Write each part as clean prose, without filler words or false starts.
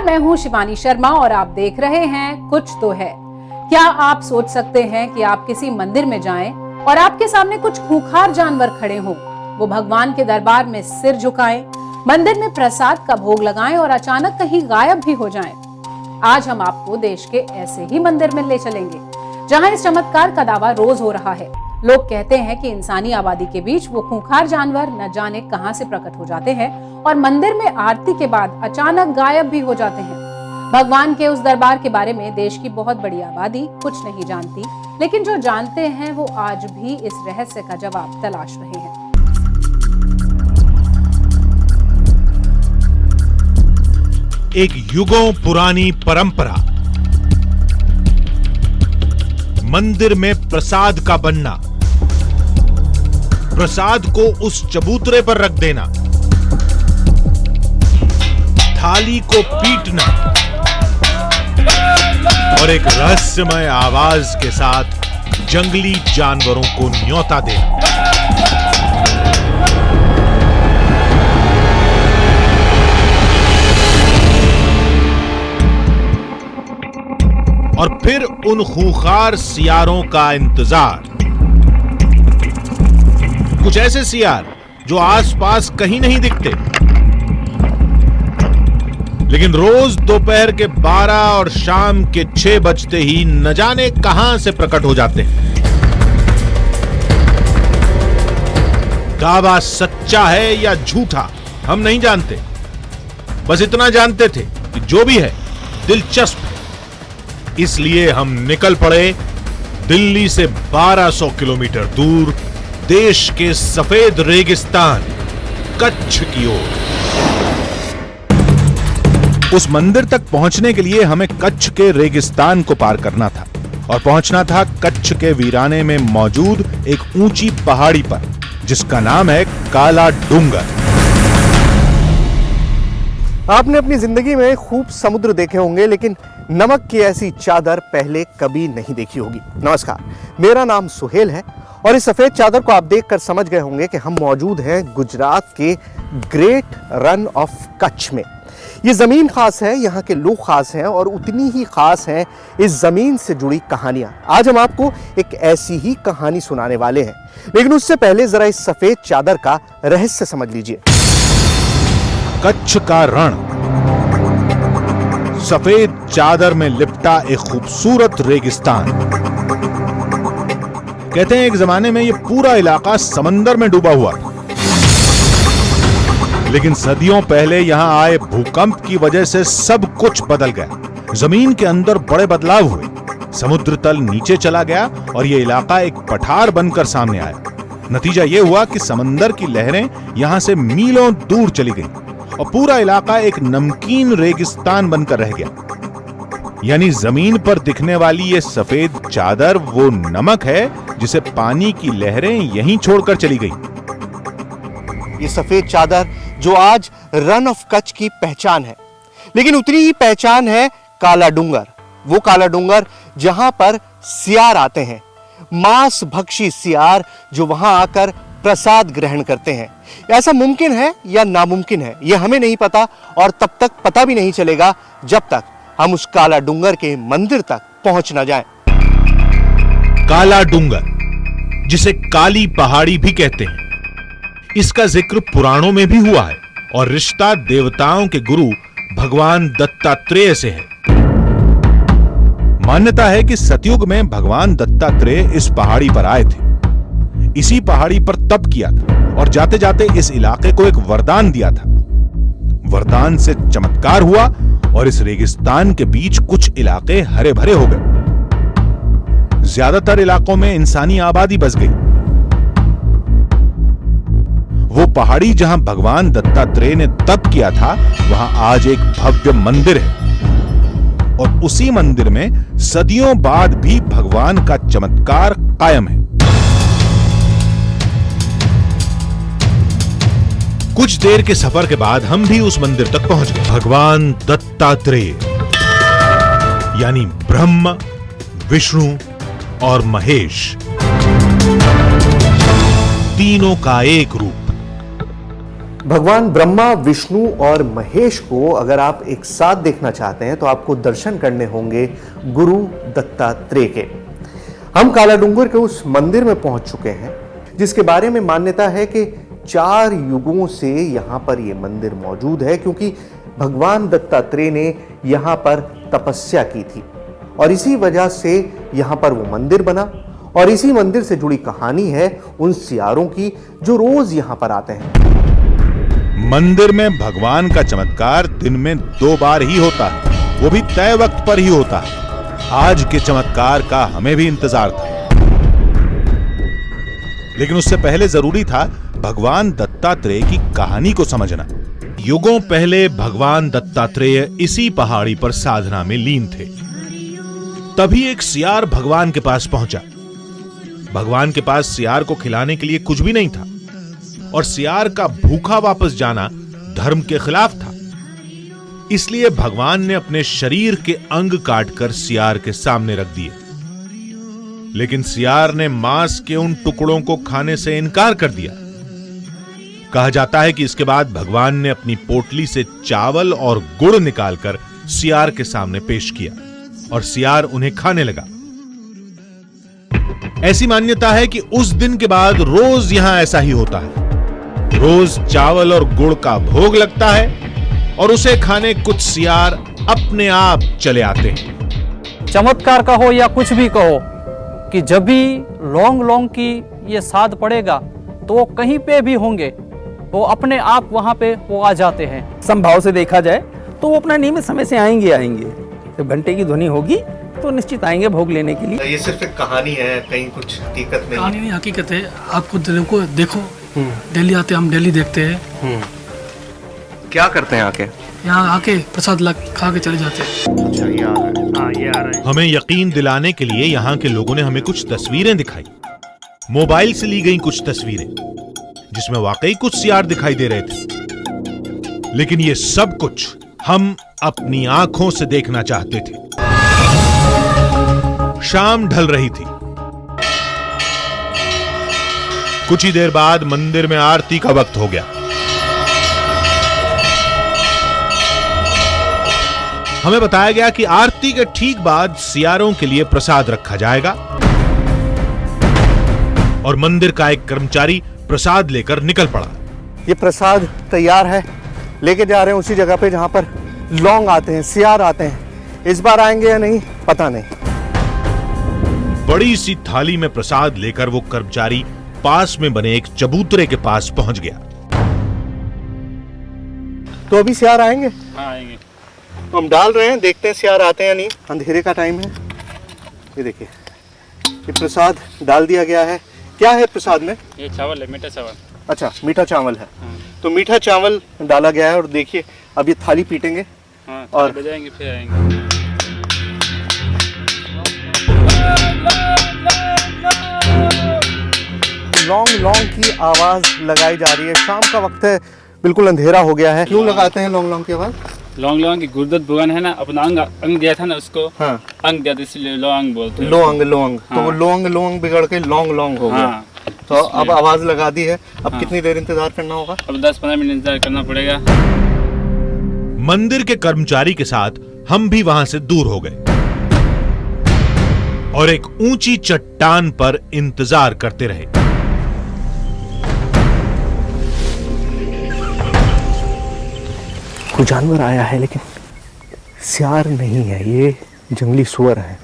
नमस्कार, मैं हूं शिवानी शर्मा और आप देख रहे हैं कुछ तो है। क्या आप सोच सकते हैं कि आप किसी मंदिर में जाएं और आपके सामने कुछ खूंखार जानवर खड़े हों, वो भगवान के दरबार में सिर झुकाएं, मंदिर में प्रसाद का भोग लगाएं और अचानक कहीं गायब भी हो जाएं। आज हम आपको देश के ऐसे ही मंदिर में ले चलेंगे जहां इस चमत्कार का दावा रोज हो रहा है। लोग कहते हैं कि इंसानी आबादी के बीच वो खूंखार जानवर न जाने कहां से प्रकट हो जाते हैं और मंदिर में आरती के बाद अचानक गायब भी हो जाते हैं। भगवान के उस दरबार के बारे में देश की बहुत बड़ी आबादी कुछ नहीं जानती, लेकिन जो जानते हैं वो आज भी इस रहस्य का जवाब तलाश रहे हैं। एक युगों पुरानी परंपरा, मंदिर में प्रसाद का बनना, प्रसाद को उस चबूतरे पर रख देना, थाली को पीटना और एक रहस्यमय आवाज के साथ जंगली जानवरों को न्योता देना। और फिर उन खूंखार सियारों का इंतजार। कुछ ऐसे सियार जो आसपास कहीं नहीं दिखते, लेकिन रोज दोपहर के 12 और शाम के 6 बजते ही न जाने कहां से प्रकट हो जाते हैं। दावा सच्चा है या झूठा हम नहीं जानते, बस इतना जानते थे कि जो भी है दिलचस्प है। इसलिए हम निकल पड़े दिल्ली से 1200 किलोमीटर दूर देश के सफेद रेगिस्तान कच्छ की ओर। उस मंदिर तक पहुंचने के लिए हमें कच्छ के रेगिस्तान को पार करना था और पहुंचना था कच्छ के वीराने में मौजूद एक ऊंची पहाड़ी पर, जिसका नाम है काला डूंगर। आपने अपनी जिंदगी में खूब समुद्र देखे होंगे, लेकिन नमक की ऐसी चादर पहले कभी नहीं देखी होगी। नमस्कार, मेरा नाम सुहेल है और इस सफेद चादर को आप देखकर समझ गए होंगे कि हम मौजूद हैं गुजरात के ग्रेट रन ऑफ कच्छ में। ये जमीन खास है, यहाँ के लोग खास हैं और उतनी ही खास हैं इस जमीन से जुड़ी कहानियां। आज हम आपको एक ऐसी ही कहानी सुनाने वाले हैं, लेकिन उससे पहले जरा इस सफेद चादर का रहस्य समझ लीजिए। कच्छ का रण सफेद चादर में लिपटा एक खूबसूरत रेगिस्तान। कहते हैं एक जमाने में यह पूरा इलाका समंदर में डूबा हुआ था, लेकिन सदियों पहले यहां आए भूकंप की वजह से सब कुछ बदल गया। जमीन के अंदर बड़े बदलाव हुए, समुद्र तल नीचे चला गया और यह इलाका एक पठार बनकर सामने आया। नतीजा यह हुआ कि समंदर की लहरें यहां से मीलों दूर चली गईं और पूरा इलाका एक नमकीन रेगिस्तान बनकर रह गया। यानी जमीन पर दिखने वाली ये सफेद चादर वो नमक है जिसे पानी की लहरें यहीं छोड़कर चली गईं। ये सफेद चादर जो आज रन ऑफ कच्छ की पहचान है, लेकिन उतनी ही पहचान है काला डूंगर। वो काला डूंगर जहां पर सियार आते हैं, मांस भक्षी सियार जो वहां आकर प्रसाद ग्रहण करते हैं। ऐसा मुमकिन है या नामुमकिन है, यह हमें नहीं पता और तब तक पता भी नहीं चलेगा जब तक हम उस काला डूंगर के मंदिर तक पहुंच न जाएं। काला डूंगर, जिसे काली पहाड़ी भी कहते हैं, इसका जिक्र पुराणों में भी हुआ है और रिश्ता देवताओं के गुरु भगवान दत्तात्रेय से है। मान्यता है कि सतयुग में भगवान दत्तात्रेय इस पहाड़ी पर आए थे, इसी पहाड़ी पर तप किया था और जाते जाते इस इलाके को एक वरदान दिया था। वरदान से चमत्कार हुआ और इस रेगिस्तान के बीच कुछ इलाके हरे भरे हो गए। ज्यादातर इलाकों में इंसानी आबादी बस गई। वो पहाड़ी जहां भगवान दत्तात्रेय ने तप किया था, वहां आज एक भव्य मंदिर है और उसी मंदिर में सदियों बाद भी भगवान का चमत्कार कायम है। कुछ देर के सफर के बाद हम भी उस मंदिर तक पहुंच गए। भगवान दत्तात्रेय यानी ब्रह्मा, विष्णु और महेश, तीनों का एक रूप। भगवान ब्रह्मा, विष्णु और महेश को अगर आप एक साथ देखना चाहते हैं तो आपको दर्शन करने होंगे गुरु दत्तात्रेय के। हम काला डूंगर के उस मंदिर में पहुंच चुके हैं जिसके बारे में मान्यता है कि 4 युगों से यहां पर यह मंदिर मौजूद है, क्योंकि भगवान दत्तात्रेय ने यहां पर तपस्या की थी और इसी वजह से यहां पर वो मंदिर बना। और इसी मंदिर से जुड़ी कहानी है उन सियारों की जो रोज यहां पर आते हैं। मंदिर में भगवान का चमत्कार दिन में 2 बार ही होता है, वो भी तय वक्त पर ही होता है। आज के चमत्कार का हमें भी इंतजार था, लेकिन उससे पहले जरूरी था भगवान दत्तात्रेय की कहानी को समझना। युगों पहले भगवान दत्तात्रेय इसी पहाड़ी पर साधना में लीन थे। तभी एक सियार भगवान के पास पहुंचा। भगवान के पास सियार को खिलाने के लिए कुछ भी नहीं था और सियार का भूखा वापस जाना धर्म के खिलाफ था। इसलिए भगवान ने अपने शरीर के अंग काटकर सियार के सामने रख दिए, लेकिन सियार ने मांस के उन टुकड़ों को खाने से इनकार कर दिया। कहा जाता है कि इसके बाद भगवान ने अपनी पोटली से चावल और गुड़ निकालकर सियार के सामने पेश किया और सियार उन्हें खाने लगा। ऐसी मान्यता है कि उस दिन के बाद रोज यहां ऐसा ही होता है। रोज चावल और गुड़ का भोग लगता है और उसे खाने कुछ सियार अपने आप चले आते हैं। चमत्कार कहो या कुछ भी कहो कि जब भी लौंग लौंग की ये साध पड़ेगा तो वो कहीं पे भी होंगे, वो अपने आप वहां पे वो आ जाते हैं। संभाव से देखा जाए तो वो अपना नियमित समय से आएंगे। जब घंटे की ध्वनि होगी तो निश्चित आएंगे भोग लेने के लिए। ये सिर्फ एक कहानी है, कहीं कुछ हकीकत नहीं। कहानी नहीं, हकीकत है। आपको देखो डेली आते, हम डेली देखते हैं। क्या करते हैं आके? यहाँ आके प्रसाद खा के चले जाते हैं। अच्छा, ये आ रहा है। हमें यकीन दिलाने के लिए यहां के लोगों ने हमें कुछ तस्वीरें दिखाई, मोबाइल से ली गई कुछ तस्वीरें जिसमें वाकई कुछ सियार दिखाई दे रहे थे, लेकिन ये सब कुछ हम अपनी आंखों से देखना चाहते थे। शाम ढल रही थी। कुछ ही देर बाद मंदिर में आरती का वक्त हो गया। हमें बताया गया कि आरती के ठीक बाद सियारों के लिए प्रसाद रखा जाएगा और मंदिर का एक कर्मचारी प्रसाद लेकर निकल पड़ा। ये प्रसाद तैयार है, लेके जा रहे हैं उसी जगह पे जहां पर लौंग आते हैं, सियार आते हैं। इस बार आएंगे या नहीं पता नहीं। बड़ी सी थाली में प्रसाद लेकर वो कर्मचारी पास में बने एक चबूतरे के पास पहुंच गया। तो अभी सियार आएंगे? हाँ आएंगे। तो हम डाल रहे हैं, देखते हैं सियार आते हैं या नहीं। अंधेरे का टाइम है। ये देखिए, ये प्रसाद डाल दिया गया है। क्या है प्रसाद में? ये चावल है, मीठा चावल। अच्छा, मीठा चावल है। तो मीठा चावल डाला गया है और देखिए अब ये थाली पीटेंगे और बजाएंगे फिर आएंगे। लौंग लौंग की आवाज लगाई जा रही है। शाम का वक्त है, बिल्कुल अंधेरा हो गया है। क्यों लगाते हैं लौंग लौंग की आवाज? लौंग लौंग की गुरुदत्त भगवान है ना, अपना अंग दिया था ना उसको। हाँ। अंग दिया था इसलिए लौंग बोलते हैं। लौंग। हाँ। तो वो लौंग बिगड़ के लौंग हो गया। हाँ। तो अब आवाज लगा दी है। अब कितनी देर इंतजार करना होगा? अब 10-15 मिनट इंतजार करना पड़ेगा। मंदिर के कर्मचारी के साथ हम भी वहां से दूर हो गए और एक ऊंची चट्टान पर इंतजार करते रहे। कोई जानवर आया है, लेकिन सियार नहीं है। ये जंगली सुअर है।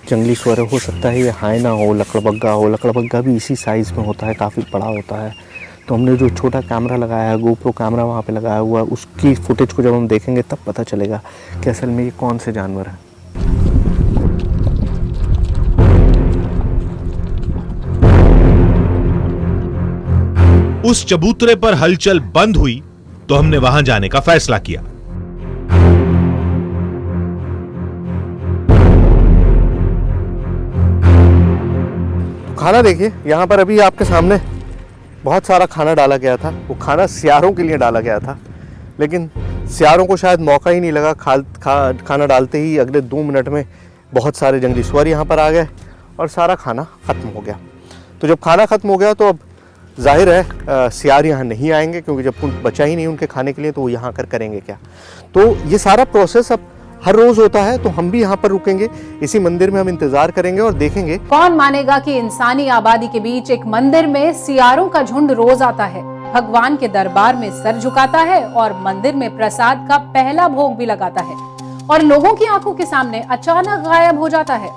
जंगली सुअर हो सकता है ये हायना हो, लकड़बग्गा हो। लकड़बग्गा भी इसी साइज में होता है, काफ़ी बड़ा होता है। तो हमने जो छोटा कैमरा लगाया है, गोप्रो कैमरा वहाँ पे लगाया हुआ, उसकी फुटेज को जब हम देखेंगे तब पता चलेगा कि असल में ये कौन से जानवर है। उस चबूतरे पर हलचल बंद हुई तो हमने वहां जाने का फैसला किया। खाना देखिए, यहाँ पर अभी आपके सामने बहुत सारा खाना डाला गया था। वो खाना सियारों के लिए डाला गया था, लेकिन सियारों को शायद मौका ही नहीं लगा। खाना डालते ही अगले 2 मिनट में बहुत सारे जंगली सुअर यहाँ पर आ गए और सारा खाना ख़त्म हो गया। तो जब खाना ख़त्म हो गया तो अब जाहिर है सियार यहाँ नहीं आएंगे, क्योंकि जब कुछ बचा ही नहीं उनके खाने के लिए तो वो यहाँ आकर करेंगे क्या। तो ये सारा प्रोसेस अब हर रोज होता है, तो हम भी यहाँ पर रुकेंगे, इसी मंदिर में हम इंतजार करेंगे और देखेंगे। कौन मानेगा कि इंसानी आबादी के बीच एक मंदिर में सियारों का झुंड रोज आता है, भगवान के दरबार में सर झुकाता है और मंदिर में प्रसाद का पहला भोग भी लगाता है और लोगों की आंखों के सामने अचानक गायब हो जाता है।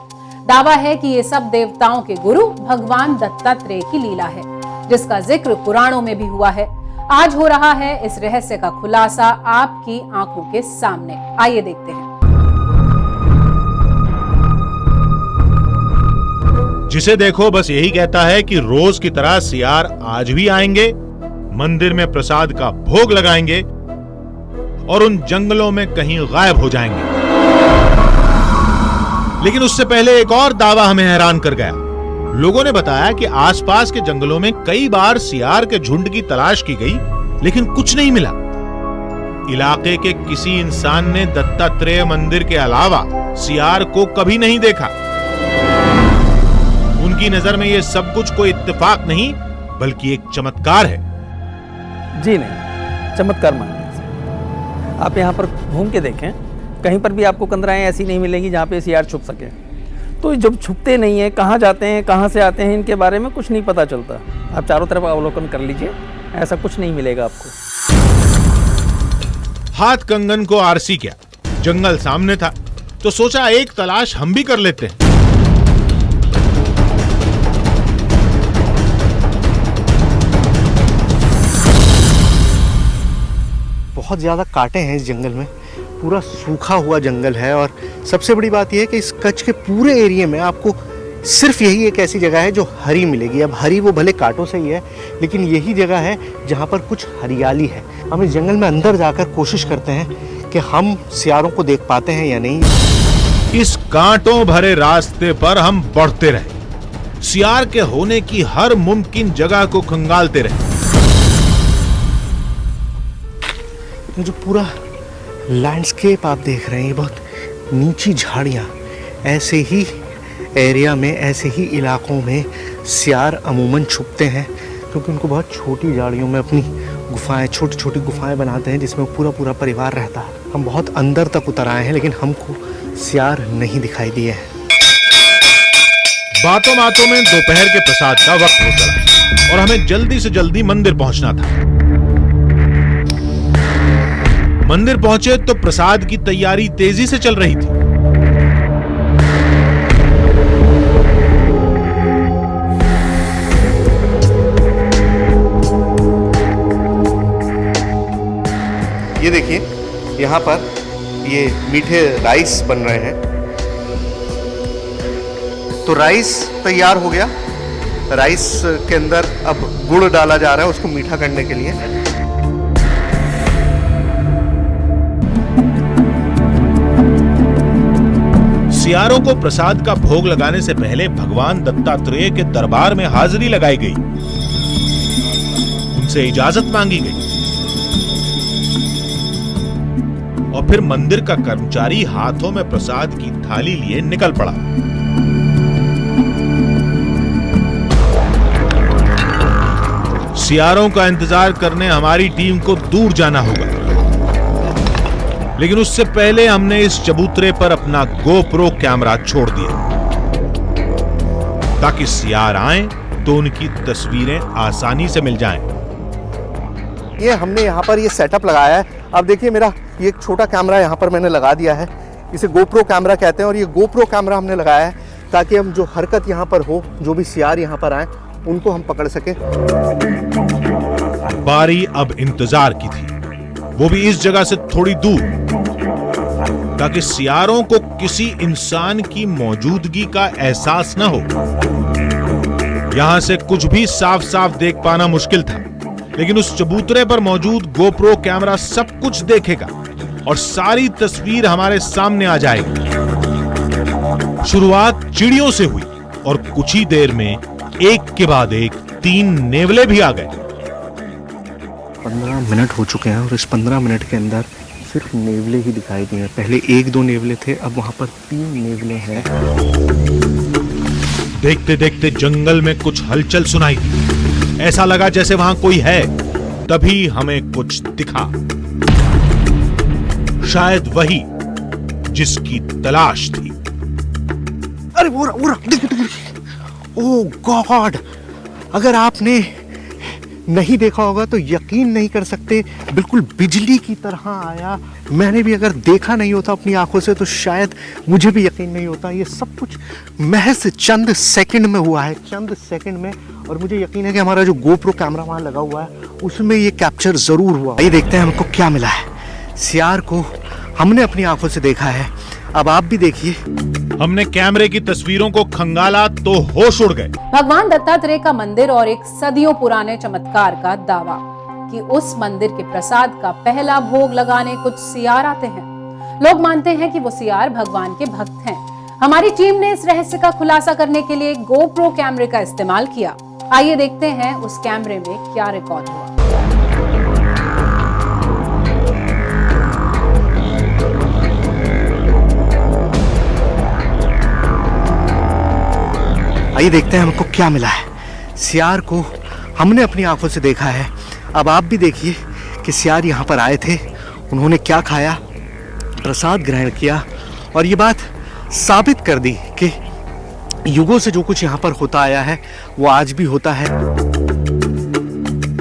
दावा है कि ये सब देवताओं के गुरु भगवान दत्तात्रेय की लीला है, जिसका जिक्र पुराणों में भी हुआ है। आज हो रहा है इस रहस्य का खुलासा आपकी आंखों के सामने। आइए देखते हैं। जिसे देखो बस यही कहता है कि रोज की तरह सियार आज भी आएंगे, मंदिर में प्रसाद का भोग लगाएंगे और उन जंगलों में कहीं गायब हो जाएंगे। लेकिन उससे पहले एक और दावा हमें हैरान कर गया। लोगों ने बताया कि आसपास के जंगलों में कई बार सियार के झुंड की तलाश की गई, लेकिन कुछ नहीं मिला। इलाके के किसी इंसान ने दत्तात्रेय मंदिर के अलावा सियार को कभी नहीं देखा। उनकी नजर में यह सब कुछ कोई इत्तेफाक नहीं, बल्कि एक चमत्कार है। जी नहीं, चमत्कार मानिए। आप यहाँ पर घूम के देखें, कहीं पर भी आपको कंदराएं ऐसी नहीं मिलेंगी जहाँ पे सियार छुप सके। तो जब छुपते नहीं है, कहाँ जाते हैं, कहाँ से आते हैं, इनके बारे में कुछ नहीं पता चलता। आप चारों तरफ अवलोकन कर लीजिए, ऐसा कुछ नहीं मिलेगा आपको। हाथ कंगन को आरसी किया, जंगल सामने था, तो सोचा एक तलाश हम भी कर लेते हैं। बहुत ज़्यादा कांटे हैं इस जंगल में, पूरा सूखा हुआ जंगल है। और सबसे बड़ी बात यह है कि इस कच्छ के पूरे एरिया में आपको सिर्फ यही एक ऐसी जगह है जो हरी मिलेगी। अब हरी वो भले कांटों से ही है, लेकिन यही जगह है जहाँ पर कुछ हरियाली है। हम इस जंगल में अंदर जाकर कोशिश करते हैं कि हम सियारों को देख पाते हैं या नहीं। इस कांटों भरे रास्ते पर हम बढ़ते रहे, सियार के होने की हर मुमकिन जगह को खंगालते रहे। जो पूरा लैंडस्केप आप देख रहे हैं, ये बहुत नीची झाड़ियाँ, ऐसे ही एरिया में, ऐसे ही इलाकों में सियार अमूमन छुपते हैं, क्योंकि उनको बहुत छोटी झाड़ियों में अपनी गुफाएं, छोटी छोटी गुफाएं बनाते हैं जिसमें पूरा पूरा परिवार रहता है। हम बहुत अंदर तक उतर आए हैं, लेकिन हमको सियार नहीं दिखाई दिए हैं। बातों बातों में दोपहर के प्रसाद का वक्त हो चला और हमें जल्दी से जल्दी मंदिर पहुंचना था। मंदिर पहुंचे तो प्रसाद की तैयारी तेजी से चल रही थी। ये देखिए, यहाँ पर ये मीठे राइस बन रहे हैं। तो राइस तैयार हो गया। राइस के अंदर अब गुड़ डाला जा रहा है उसको मीठा करने के लिए। सियारों को प्रसाद का भोग लगाने से पहले भगवान दत्तात्रेय के दरबार में हाजिरी लगाई गई, उनसे इजाजत मांगी गई और फिर मंदिर का कर्मचारी हाथों में प्रसाद की थाली लिए निकल पड़ा। सियारों का इंतजार करने हमारी टीम को दूर जाना होगा, लेकिन उससे पहले हमने इस चबूतरे पर अपना गोप्रो कैमरा छोड़ दिया ताकि सियार आएं तो उनकी तस्वीरें आसानी से मिल जाएं। ये हमने यहाँ पर ये सेटअप लगाया है। अब देखिए, मेरा ये एक छोटा कैमरा यहाँ पर मैंने लगा दिया है, इसे गोप्रो कैमरा कहते हैं। और ये गोप्रो कैमरा हमने लगाया है ताकि हम जो हरकत यहाँ पर हो, जो भी सियार यहाँ पर आए, उनको हम पकड़ सके। बारी अब इंतजार की थी, वो भी इस जगह से थोड़ी दूर, ताकि सियारों को किसी इंसान की मौजूदगी का एहसास न हो। यहां से कुछ भी साफ साफ देख पाना मुश्किल था, लेकिन उस चबूतरे पर मौजूद गोप्रो कैमरा सब कुछ देखेगा और सारी तस्वीर हमारे सामने आ जाएगी। शुरुआत चिड़ियों से हुई और कुछ ही देर में एक के बाद एक 3 नेवले भी आ गए। 15 मिनट हो चुके हैं और इस 15 मिनट के अंदर सिर्फ नेवले ही दिखाई दिए। पहले 1-2 नेवले थे, अब वहां पर 3 नेवले हैं। देखते देखते जंगल में कुछ हलचल सुनाई दी। ऐसा लगा जैसे वहां कोई है। तभी हमें कुछ दिखा, शायद वही जिसकी तलाश थी। अरे वो रहा, देखिए। ओह गॉड, अगर आपने नहीं देखा होगा तो यकीन नहीं कर सकते, बिल्कुल बिजली की तरह आया। मैंने भी अगर देखा नहीं होता अपनी आंखों से तो शायद मुझे भी यकीन नहीं होता। ये सब कुछ महज चंद सेकंड में हुआ है, चंद सेकंड में। और मुझे यकीन है कि हमारा जो गोप्रो कैमरा वहाँ लगा हुआ है उसमें ये कैप्चर जरूर हुआ। ये देखते हैं हमको क्या मिला है। सियार को हमने अपनी आंखों से देखा है, अब आप भी देखिए। हमने कैमरे की तस्वीरों को खंगाला तो होश उड़ गए। भगवान दत्तात्रेय का मंदिर और एक सदियों पुराने चमत्कार का दावा कि उस मंदिर के प्रसाद का पहला भोग लगाने कुछ सियार आते हैं। लोग मानते हैं कि वो सियार भगवान के भक्त हैं। हमारी टीम ने इस रहस्य का खुलासा करने के लिए गोप्रो कैमरे का इस्तेमाल किया। आइए देखते हैं उस कैमरे में क्या रिकॉर्ड हुआ। आइए देखते हैं हमको क्या मिला है। सियार को हमने अपनी आंखों से देखा है, अब आप भी देखिए कि सियार यहाँ पर आए थे, उन्होंने क्या खाया, प्रसाद ग्रहण किया और ये बात साबित कर दी कि युगों से जो कुछ यहाँ पर होता आया है वो आज भी होता है।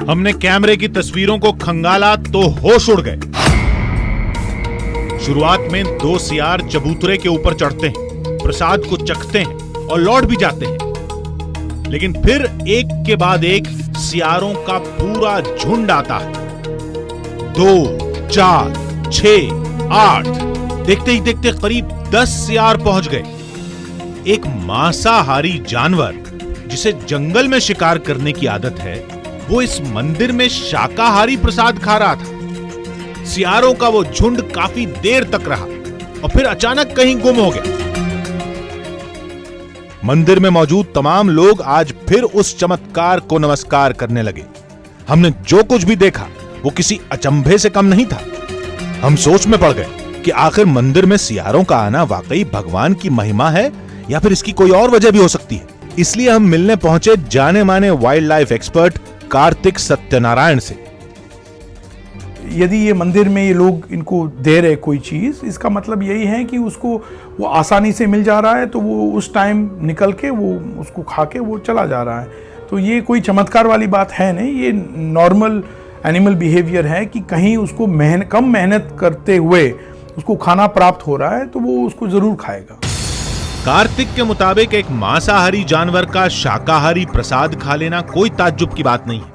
हमने कैमरे की तस्वीरों को खंगाला तो होश उड़ गए। शुरुआत में 2 सियार चबूतरे के ऊपर चढ़ते हैं, प्रसाद को चखते हैं और लौट भी जाते हैं। लेकिन फिर एक के बाद एक सियारों का पूरा झुंड आता है। 2, 4, 6, 8, देखते ही देखते करीब 10 सियार पहुंच गए। एक मांसाहारी जानवर जिसे जंगल में शिकार करने की आदत है, वो इस मंदिर में शाकाहारी प्रसाद खा रहा था। सियारों का वो झुंड काफी देर तक रहा और फिर अचानक कहीं गुम हो गया। मंदिर में मौजूद तमाम लोग आज फिर उस चमत्कार को नमस्कार करने लगे। हमने जो कुछ भी देखा वो किसी अचंभे से कम नहीं था। हम सोच में पड़ गए कि आखिर मंदिर में सियारों का आना वाकई भगवान की महिमा है या फिर इसकी कोई और वजह भी हो सकती है। इसलिए हम मिलने पहुंचे जाने माने wild life expert Kartik Satyanarayan से। यदि ये मंदिर में ये लोग इनको दे रहे कोई चीज़, इसका मतलब यही है कि उसको वो आसानी से मिल जा रहा है, तो वो उस टाइम निकल के वो उसको खा के वो चला जा रहा है। तो ये कोई चमत्कार वाली बात है नहीं, ये नॉर्मल एनिमल बिहेवियर है कि कहीं उसको कम मेहनत करते हुए उसको खाना प्राप्त हो रहा है तो वो उसको ज़रूर खाएगा। कार्तिक के मुताबिक एक मांसाहारी जानवर का शाकाहारी प्रसाद खा लेना कोई ताज्जुब की बात नहीं है।